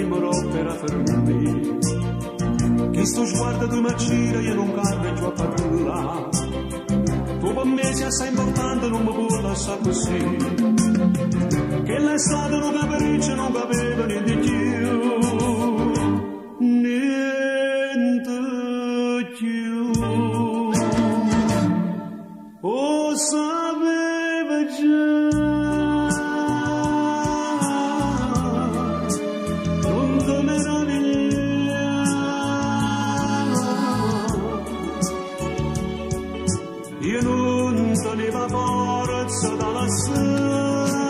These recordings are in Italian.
rimorò per affermarmi. Chi sto sguardo di macira io non carreggio a parlare. Tu per me sei assai importante, non mi può lasciare così. Che l'estate non capriccia, non capiva niente più. Niente più. Oh, sapeva già. Non ti meravigliare. Io non tenevo forza dalla sera.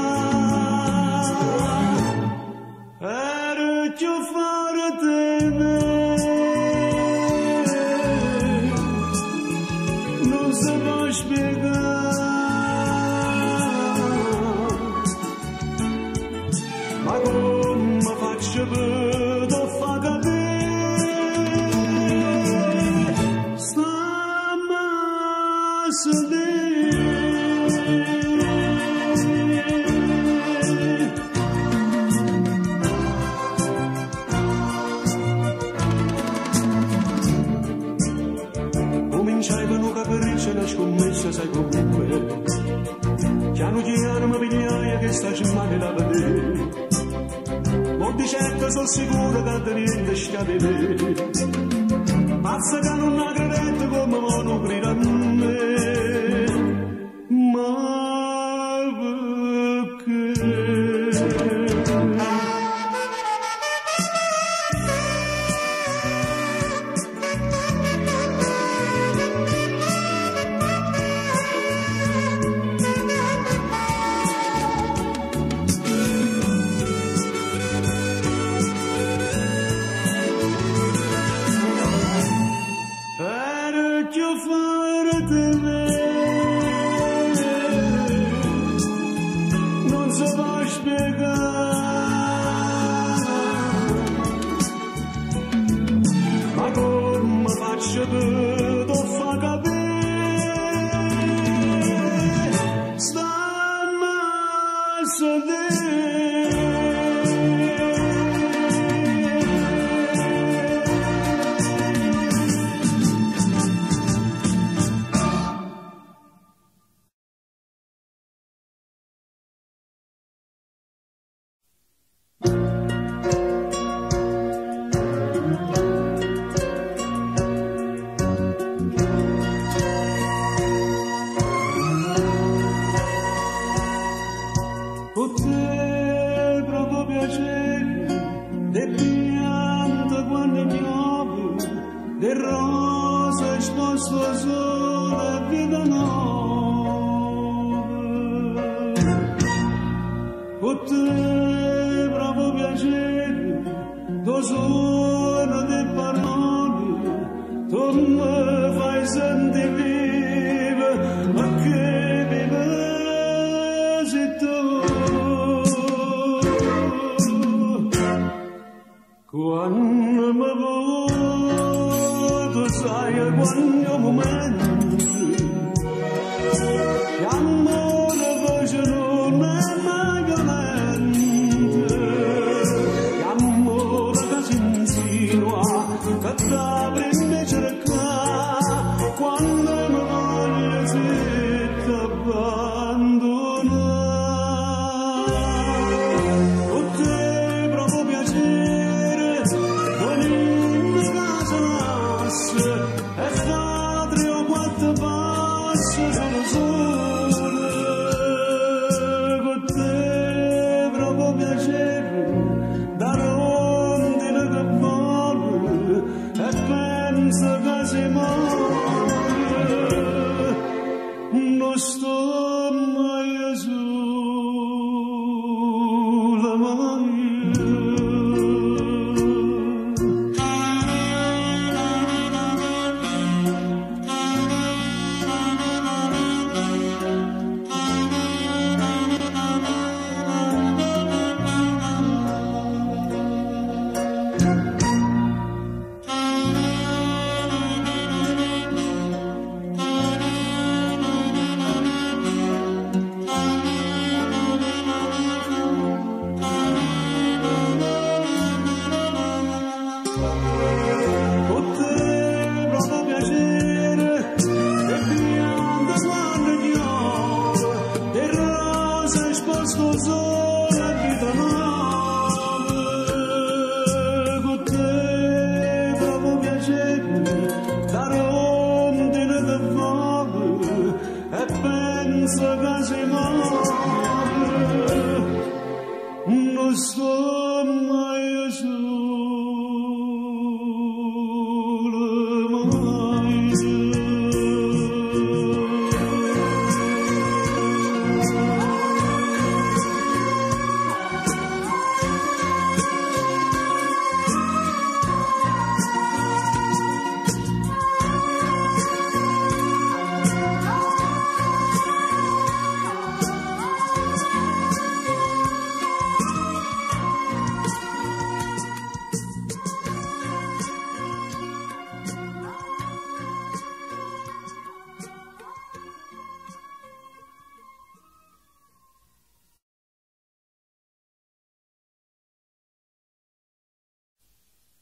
Era più forte di me. Non si può spiegare. Ma come faccio per far capire? Stiamo a Cominciavano capricce la scommessa, sai come. Piano piano mi pigliaia che sta cimane da vedere. Ma di certo sono sicuro che da niente schiavere. Mazza che non ha credetto come mo non crede a me. Ma perché? E fa tre o quattro passi solo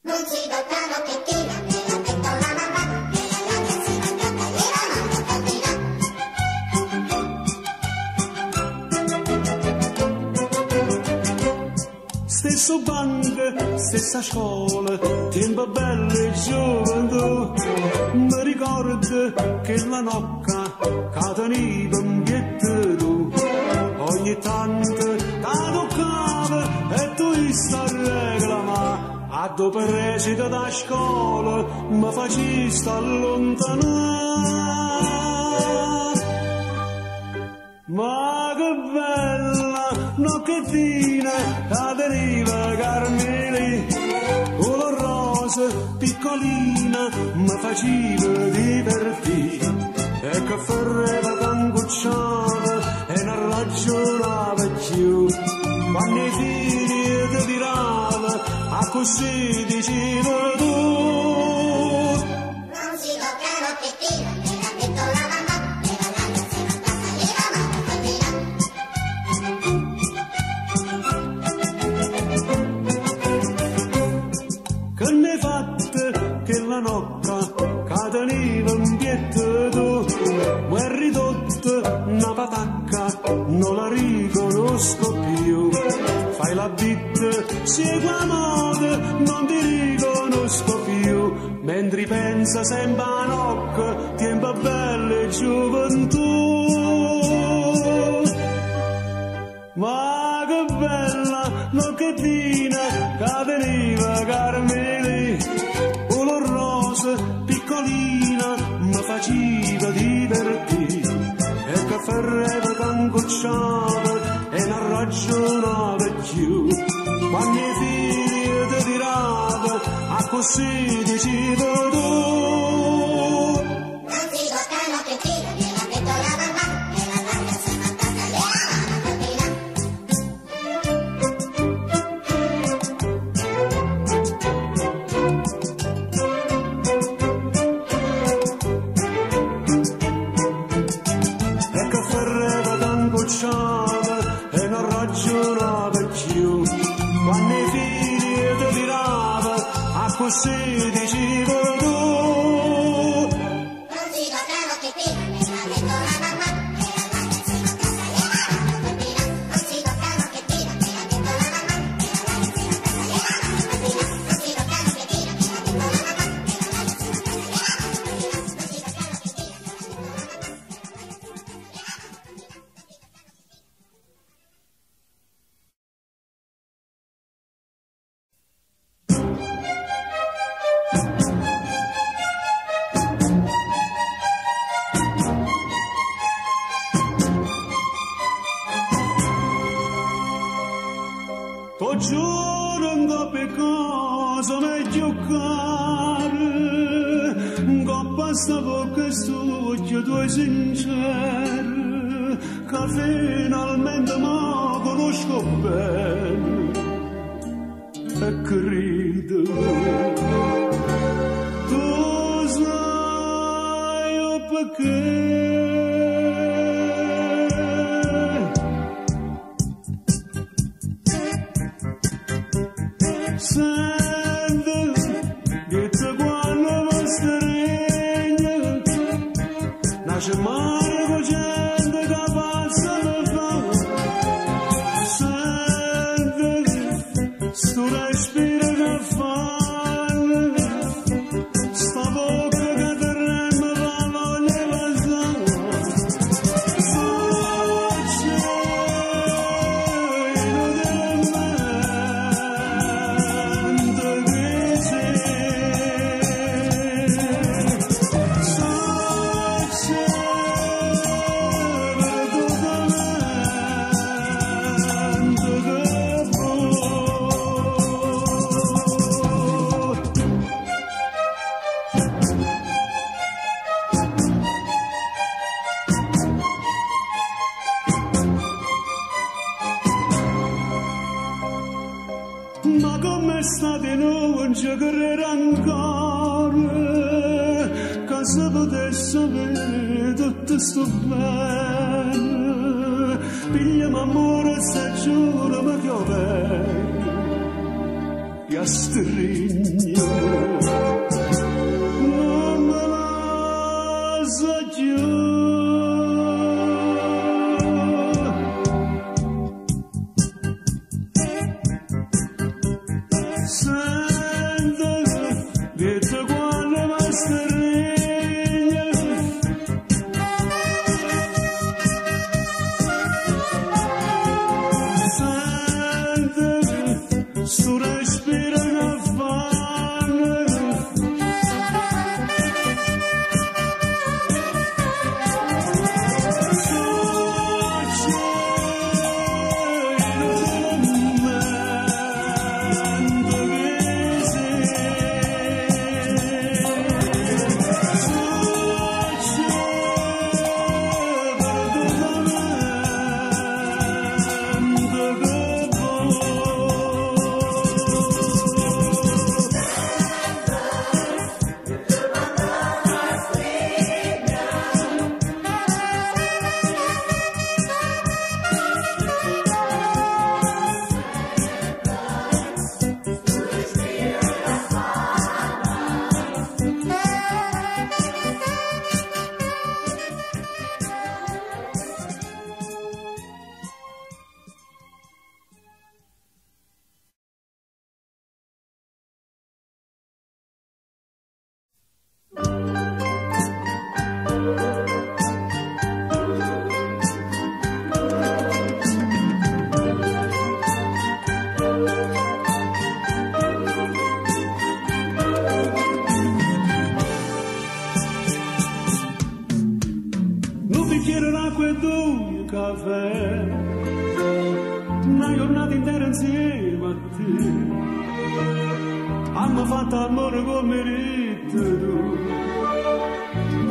Non si toccano che tira, me l'ha detto la mamma, che la ragazzina cantaliera non cantina. Stesso banco, stessa scuola, tempo bello e gioventù. Mi ricordo che la nocca cadaniva in pietto tu. Ogni tanto la toccava e tu sta reclama. A dopo recita da scuola mi facesti allontanare. Ma che bella nocchettina cadeniva Carmeli, con la rosa piccolina mi faceva divertire. E che ferreva cangucciava e non ragionava più. Quando i figli ti tirava, a così diceva tu. Non si toccano che tira, me l'ha detto la mamma, che la ragazzina cantaliera non cantina. Che ne hai fatte che la nocca cadeniva in pietto tu. Ma è ridotta una patacca, non la riconosco più. Fai la bit, segui la moda, non ti riconosco più. Mentre pensa sempre a nocca, tempo bello e gioventù. Ma che bella nocchettina cadeniva Carmeli, con la rosa piccolina mi faceva divertire. E che ferreva cangucciava e non ragionava più. Quando i figli ti tirava, a così diceva tu. Non si toccano che tira, me l'ha detto la mamma, che la ragazzina cantaliera non cantina. E che ferreva cangucciava e non ragionava più. Quando i figli ti tirava, a così diceva tu. Non si toccano che tira, me l'ha detto la mamma, che la ragazzina cantaliera non cantina. Non si toccano che tira, me l'ha detto la mamma, che la ragazzina cantaliera non cantina. Non si toccano che tira, me l'ha detto la mamma, che la ragazzina cantaliera non cantina. Non si toccano che tira, me l'ha detto la mamma, che la ragazzina cantaliera non To giuro per cosa meglio care, coppa sta bocca stucchio due sincere, che finalmente mi conosco bene e credo. Tu sai perché. Sente che te quando mi stringe, nasce mare con gente che passa da fa. Sente sto respiro che fa, sta bocca che ti rende la voglia di passare. Ma come state non ci credo ancora, che se potesse avere tutto sto bene, pigliami amore stagione mi piove, e a stringere, non me la sa più. Una giornata intera insieme a te, hanno fatto amore come rite tu,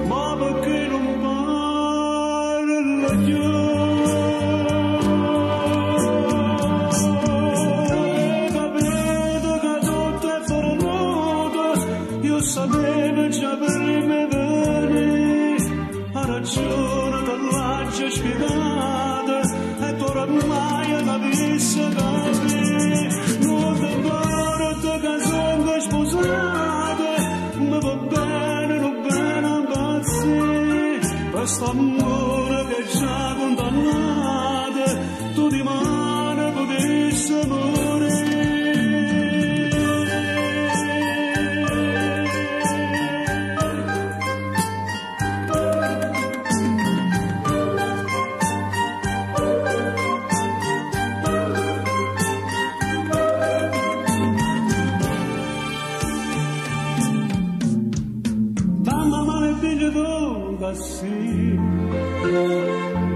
ma perché non parla più? Capito che tutto è formato, io sapevo già per me venire, ha ragione dell'accia spiegata, e tu ormai l'avessi capito, non ti importa che sono sposata, ma va bene, impazzire, questo amore che è già condannato, tu di mano potessi morire. Sì,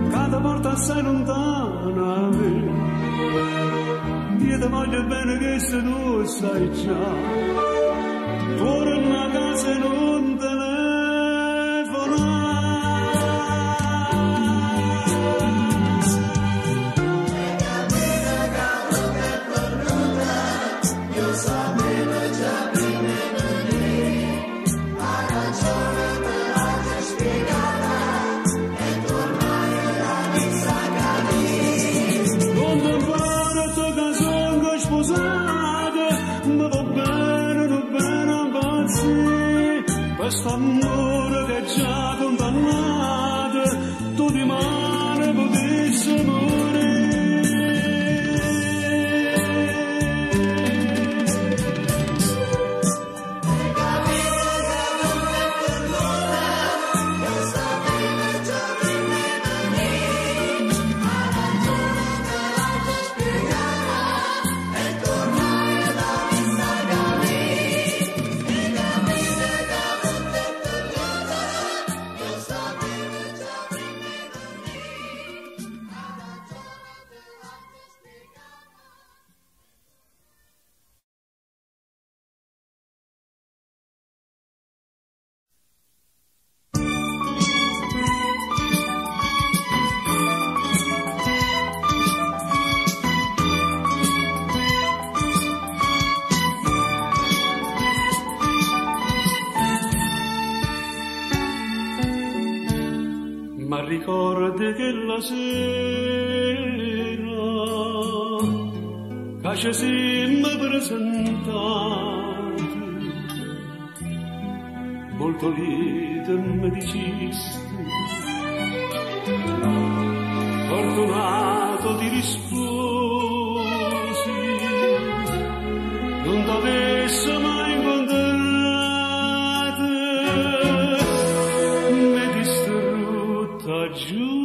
cada volta assai lontana a me, io ti voglio bene che se tu sai già, torna a casa e non questo amore che è già condannato, tu di mano potessi morire. Ma ricordi che la sera che ci siamo presentati, molto liete mi dicesti, fortunato ti risposi, non t'avesse mai incontrato, mi distrutta gioventù.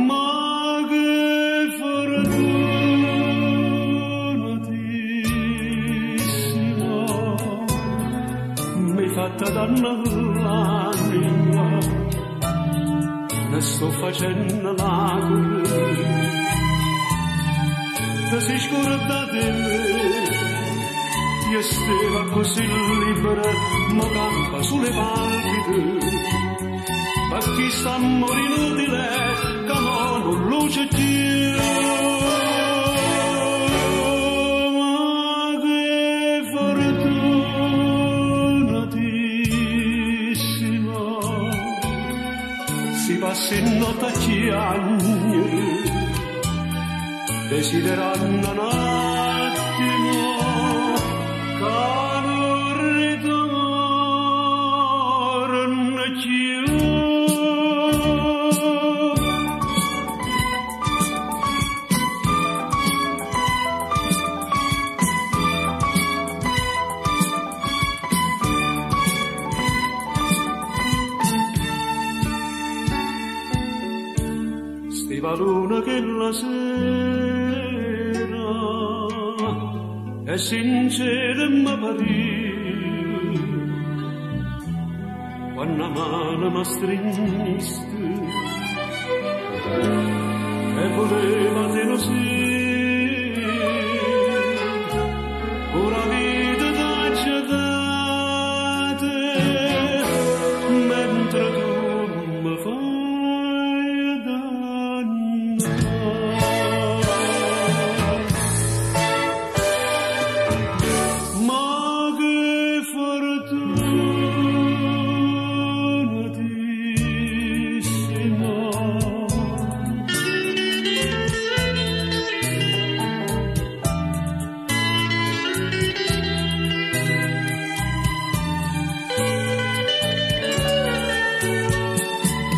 Ma che fortunatissima, m'hai fatta danno l'anima, ne sto facendo lacrime, ti sei scordata di me, io stavo così libera, ma campa sulle palpite, ma chi sta morendo inutile, che non luce più. Ma che fortunatissima, si passa in notte a chiagnere, desiderando un attimo che non ritorna più. Stiva luna che la sera è sincera ma parì, quando mano mi stringiste e voleva te lo sì, ora vita t'ha date, mentre tu mi fai danno. Ma che fortunatissima,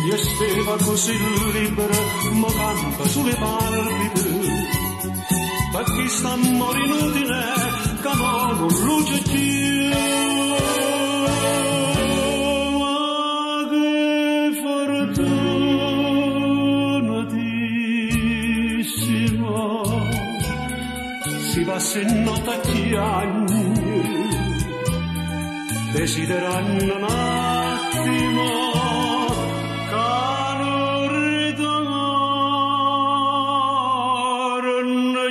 io stavo così libera, ma campa sulle palpite, ma chi sta morendo inutile, che non luce più. Ma che fortunatissima, si passa in notte a chiagnere, desiderando un attimo che non ritorna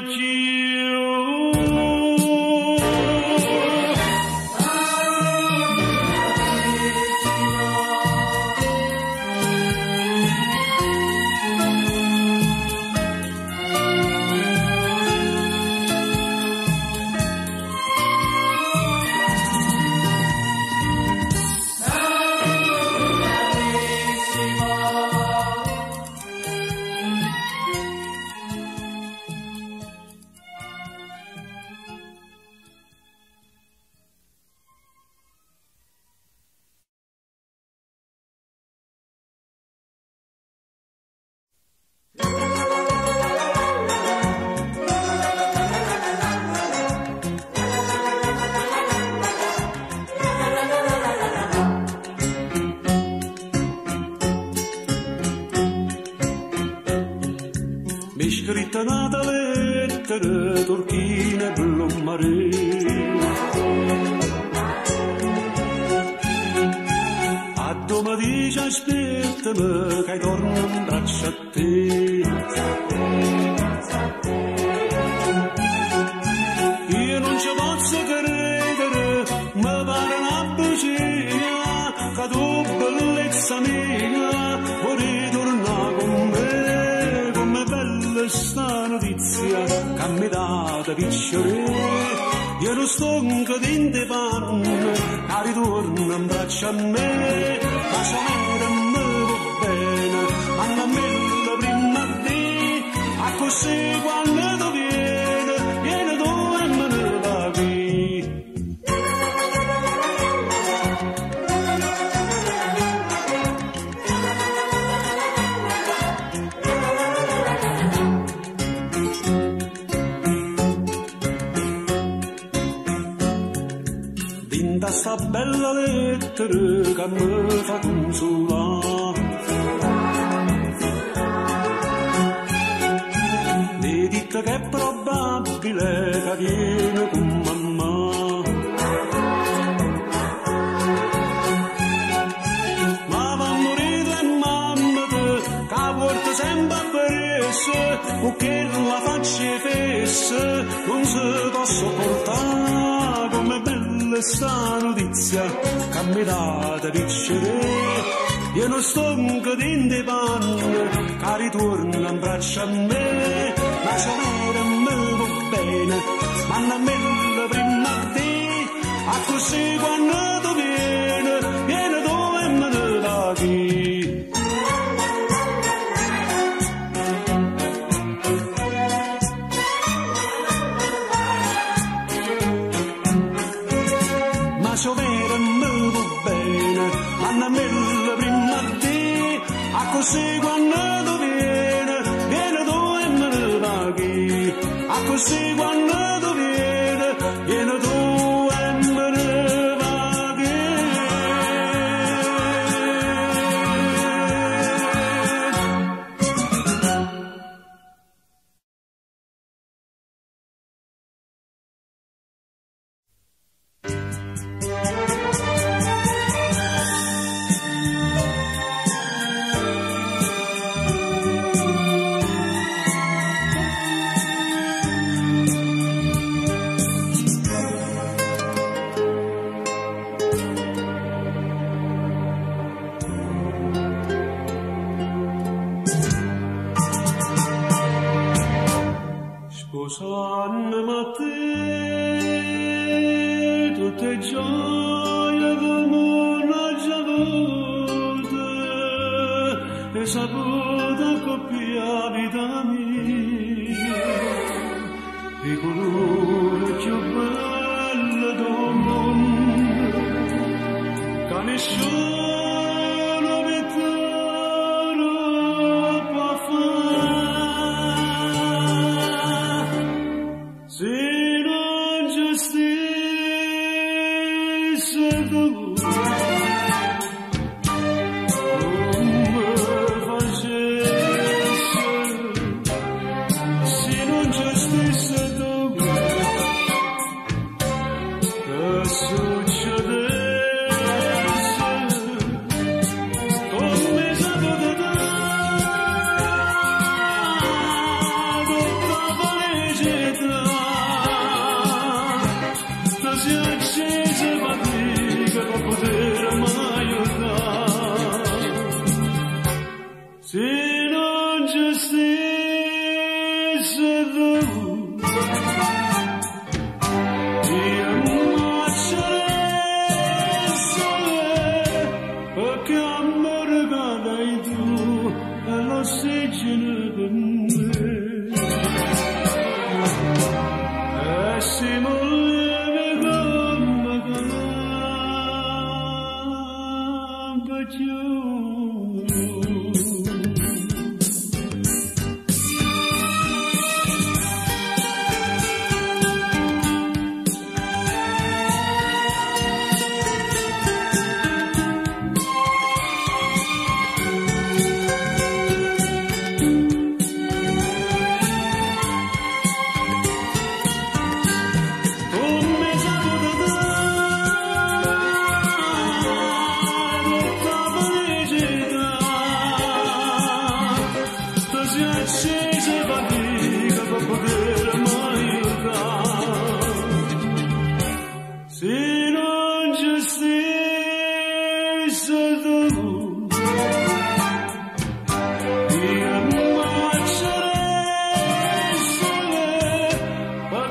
più. Mi scritta una lettera turchina blu marina, a domattina aspettami che torno in braccio a te. Io non ci posso credere, mi pare una bugia, che tu bellezza mia vuoi tornare con me, come bella sta notizia che mi dà da piacere. io non sto in te panne, a ritorno in braccio a me, ma se me va bene, ma a me la prima di, a così quando tu vieni tu e me ne paghi. Da sta bella lettera che mi fa consolare, mi dite che è probabile che viene con mamma, ma va a morire mamma che porta sempre a peresse, perché la faccia fessa non si può sopportare come bella sta notizia che mi date piacere, io non sto in te panne che ritorna in braccio a me, ma se me va bene, ma a me la prima di, a così quando tu vieni tu e me ne paghi. So vero me va bene, ma a me la prima di, a così quando tu vieni tu e me ne paghi, a così quando tu vieni tu e me ne paghi. Sposandomi a te, tutte gioie come una giavote, e saputa coppia vita mia, il colore più bello del mondo, che nessuno mi può fare. Se non ci stesse tu, come facesse, se non ci stesse tu, che succedesse, come saputo te, tutta felicità. Si è accesa fatica per poter mai aiutare, se non ci stesse tu, io ammazzerei, perché amore che dai tu è l'ossigeno per me. E siamo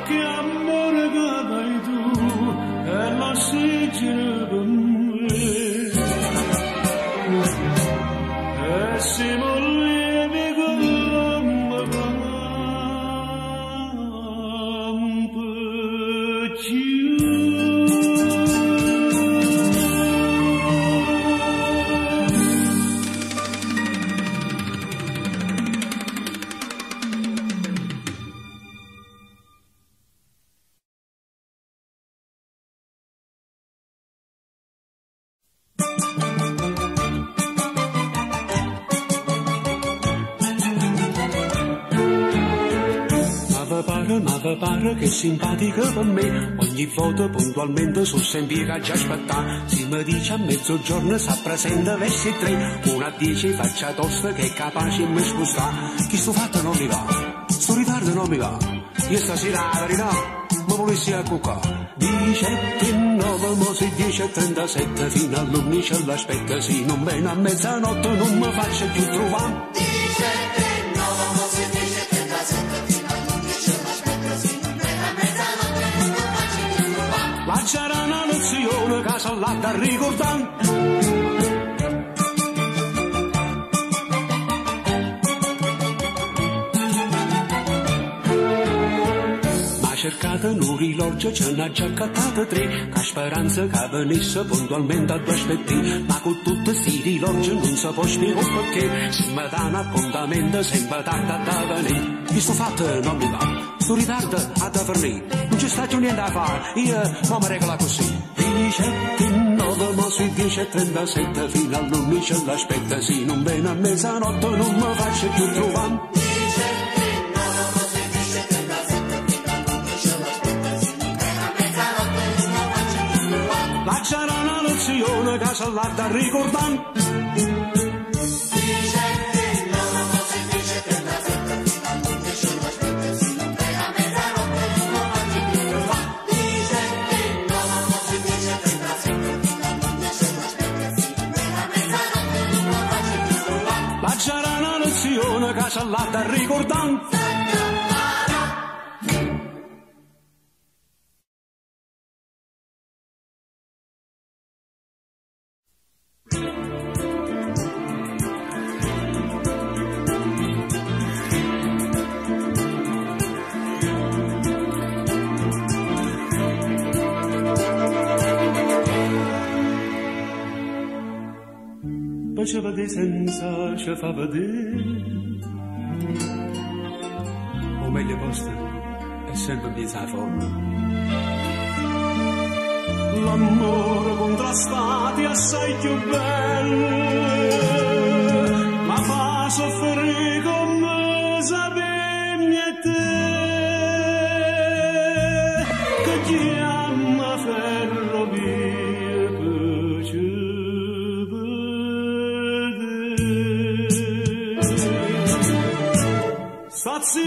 che amore che dai ma vi pare che è simpatica per me. Ogni volta puntualmente sul sempre che già aspettare. Se mi dice a mezzogiorno sa presente verso 3, 1 a 10 faccia tosta che è capace di mi spostare. Chi sto fatto non mi va, sto ritardo non mi va. Io stasera la verità mi volessi a cuccare. 17:09, mo se 10:37, fino all'11 ce l'aspetta, se non viene a mezzanotte non mi faccio più trovare. 17:09, mo se 10:37, fino all'11 ce l'aspetta, se non viene a mezzanotte non mi faccio più trovare. La c'era una lezione che sono là da ricordare. Cercate un orologio, ce n'ha già accattate 3, che speranza che venisse puntualmente a 2 aspetti, ma con tutti sti orologi non si può spiegare perché, se mi dà un appuntamento sempre tarda da venire. Io sto fatto non mi va, sto ritardo a da venire, non ci sta più niente da fare, io non mi regola così. 17:09, mo si 10:37, fino all'11 ce l'aspetta, se non viene a mezzanotte non mi faccio più trovare. La c'era una lezione che sono là da ricordare. 17:09, mo se 10:37, fino all'11 ce l'aspetta, se non viene a mezzanotte non mi faccio più trovare. 17:09, mo se 10:37, fino all'11 ce l'aspetta, se non viene a mezzanotte non mi faccio più trovare. La c'era una lezione che sono là da ricordare. Ci vede senza, ci fa vedere. O meglio posto è sempre piezza a forma. L'amore contrastati assai più bello, ma fa soffrire come sapemmi e te, che chiama ferrovia pace. Stazione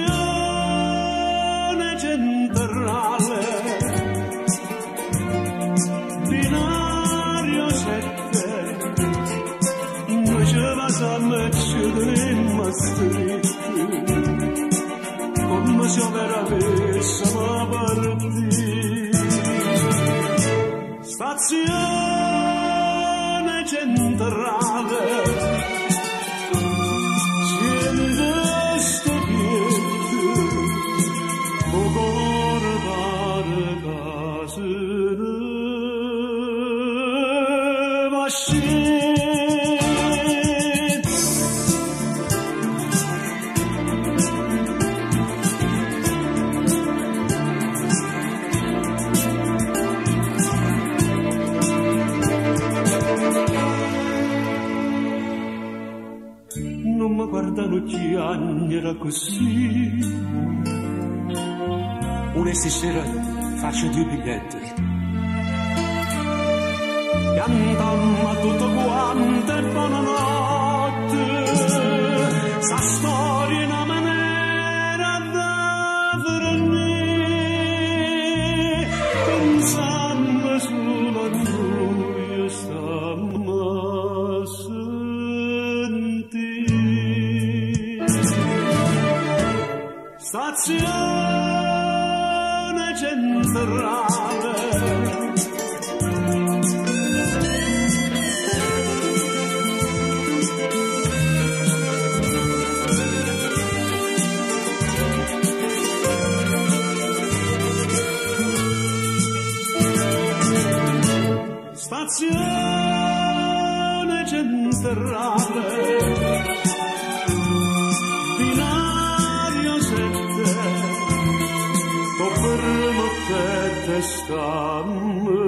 centrale, binario 7, noi ci vasiamo ci dovremmo stretti, come se avessimo partito. Stazione centrale, non mi guardano gli anni, era così. Un'essi sera faccio 2 biglietti, cantammo tutto quanto e buonanotte, sa storia in una maniera da venire, pensando solo a noi e stammo a sentire. Stazione centrale, stazione centrale, binario 7, o permettete stammi